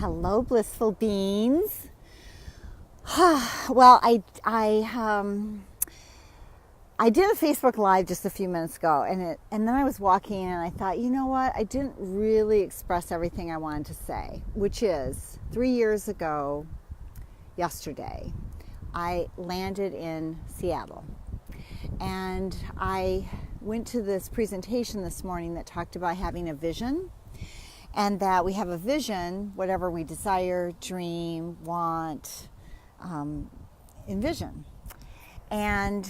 Hello, blissful beings. Well, I did a Facebook Live just a few minutes ago, and then I was walking and I thought, you know what? I didn't really express everything I wanted to say, which is 3 years ago, yesterday, I landed in Seattle, and I went to this presentation this morning that talked about having a vision. And that we have a vision, whatever we desire, dream, want, envision. And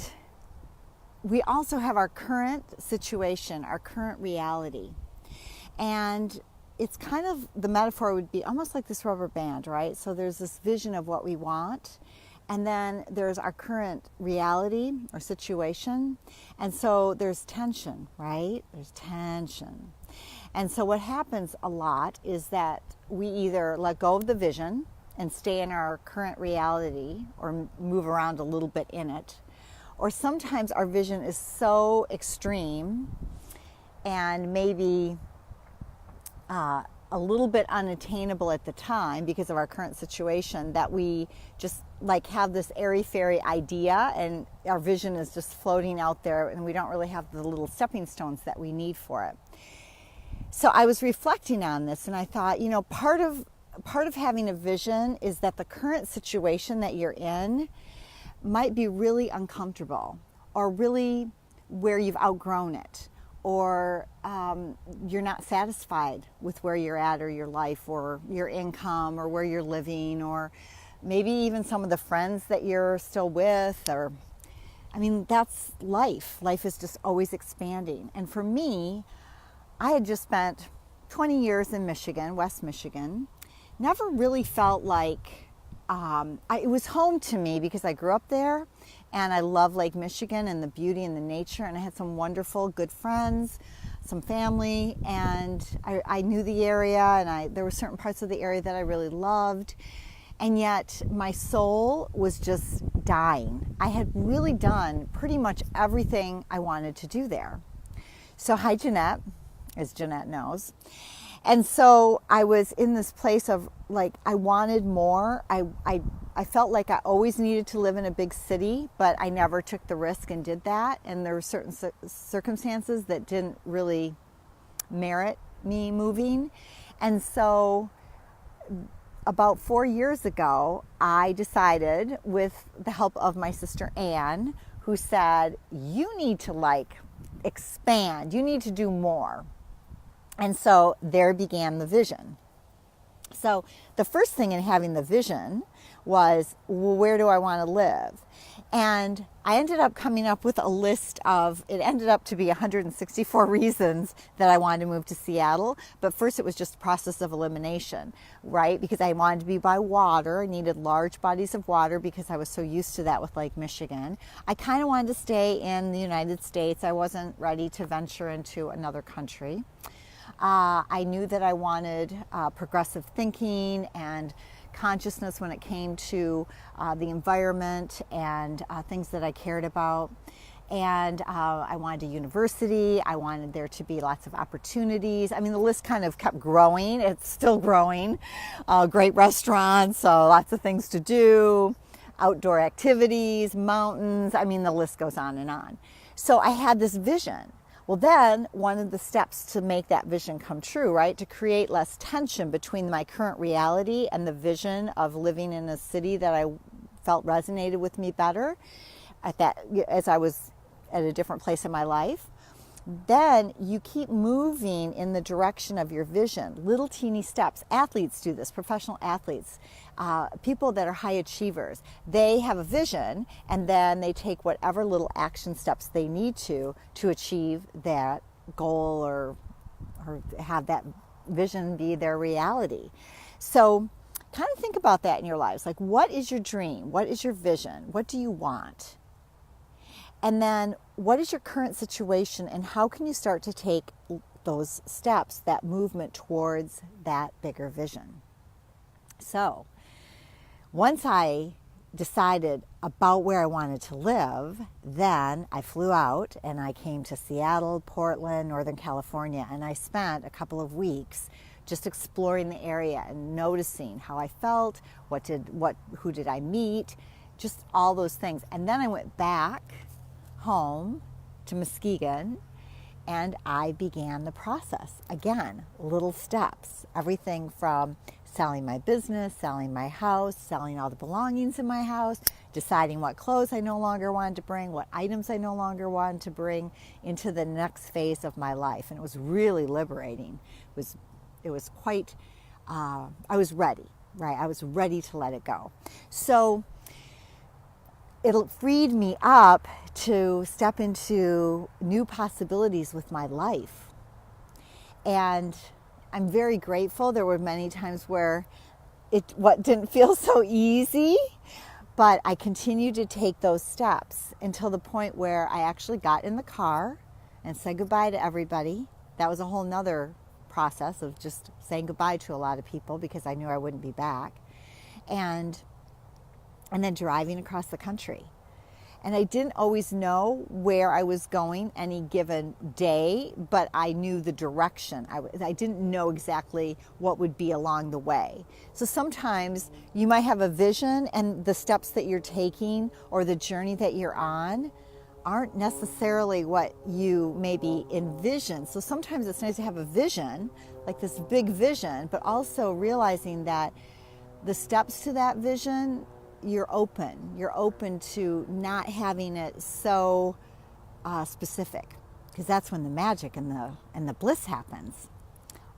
we also have our current situation, our current reality. And it's kind of, the metaphor would be almost like this rubber band, right? So there's this vision of what we want, and then there's our current reality or situation. And so there's tension, right? There's tension. And so what happens a lot is that we either let go of the vision and stay in our current reality or move around a little bit in it. Or sometimes our vision is so extreme and maybe a little bit unattainable at the time because of our current situation that we just like have this airy-fairy idea and our vision is just floating out there and we don't really have the little stepping stones that we need for it. So I was reflecting on this and I thought, you know, part of having a vision is that the current situation that you're in might be really uncomfortable or really where you've outgrown it or you're not satisfied with where you're at or your life or your income or where you're living or maybe even some of the friends that you're still with or, I mean, that's life. Life is just always expanding. And for me, I had just spent 20 years in Michigan, West Michigan. Never really felt like it was home to me because I grew up there and I love Lake Michigan and the beauty and the nature, and I had some wonderful, good friends, some family, and I knew the area, and there were certain parts of the area that I really loved, and yet my soul was just dying. I had really done pretty much everything I wanted to do there. So hi, Jeanette. As Jeanette knows. And so I was in this place of like, I wanted more. I felt like I always needed to live in a big city, but I never took the risk and did that. And there were certain circumstances that didn't really merit me moving. And so about 4 years ago, I decided with the help of my sister Anne, who said, you need to expand, you need to do more. And so there began the vision. So the first thing in having the vision was, well, where do I want to live? And I ended up coming up with a list it ended up to be 164 reasons that I wanted to move to Seattle. But first it was just a process of elimination, right? Because I wanted to be by water. I needed large bodies of water because I was so used to that with Lake Michigan. I kind of wanted to stay in the United States. I wasn't ready to venture into another country. I knew that I wanted progressive thinking and consciousness when it came to the environment and things that I cared about. And I wanted a university. I wanted there to be lots of opportunities. I mean, the list kind of kept growing. It's still growing. Great restaurants, lots of things to do, outdoor activities, mountains. I mean, the list goes on and on. So I had this vision. Well, then one of the steps to make that vision come true, right, to create less tension between my current reality and the vision of living in a city that I felt resonated with me better as I was at a different place in my life, then you keep moving in the direction of your vision, little teeny steps. Athletes do this, professional athletes, people that are high achievers. They have a vision and then they take whatever little action steps they need to achieve that goal or have that vision be their reality. So kind of think about that in your lives. Like, what is your dream? What is your vision? What do you want? And then what is your current situation and how can you start to take those steps, that movement towards that bigger vision? So once I decided about where I wanted to live, then I flew out and I came to Seattle, Portland, Northern California, and I spent a couple of weeks just exploring the area and noticing how I felt, who did I meet, just all those things. And then I went back home to Muskegon and I began the process. Again, little steps, everything from selling my business, selling my house, selling all the belongings in my house, deciding what clothes I no longer wanted to bring, what items I no longer wanted to bring into the next phase of my life. And it was really liberating. It was quite, I was ready, right? I was ready to let it go. So it freed me up to step into new possibilities with my life. And I'm very grateful. There were many times where what didn't feel so easy, but I continued to take those steps until the point where I actually got in the car and said goodbye to everybody. That was a whole nother process of just saying goodbye to a lot of people because I knew I wouldn't be back. And then driving across the country. And I didn't always know where I was going any given day, but I knew the direction. I didn't know exactly what would be along the way. So sometimes you might have a vision and the steps that you're taking or the journey that you're on aren't necessarily what you maybe envision. So sometimes it's nice to have a vision, like this big vision, but also realizing that the steps to that vision, you're open to not having it so specific, because that's when the magic and the bliss happens,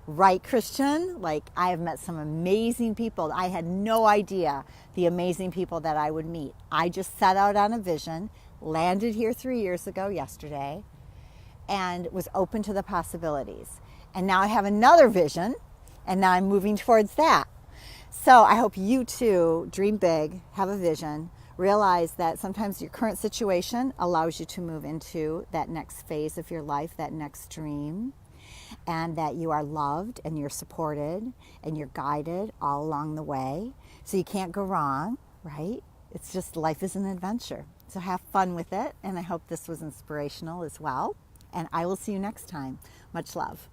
right, Christian? Like, I have met some amazing people. I had no idea the amazing people that I would meet. I just set out on a vision, landed here 3 years ago yesterday, and was open to the possibilities. And now I have another vision, and now I'm moving towards that. So I hope you too dream big, have a vision, realize that sometimes your current situation allows you to move into that next phase of your life, that next dream, and that you are loved and you're supported and you're guided all along the way. So you can't go wrong, right? It's just, life is an adventure. So have fun with it, and I hope this was inspirational as well. And I will see you next time. Much love.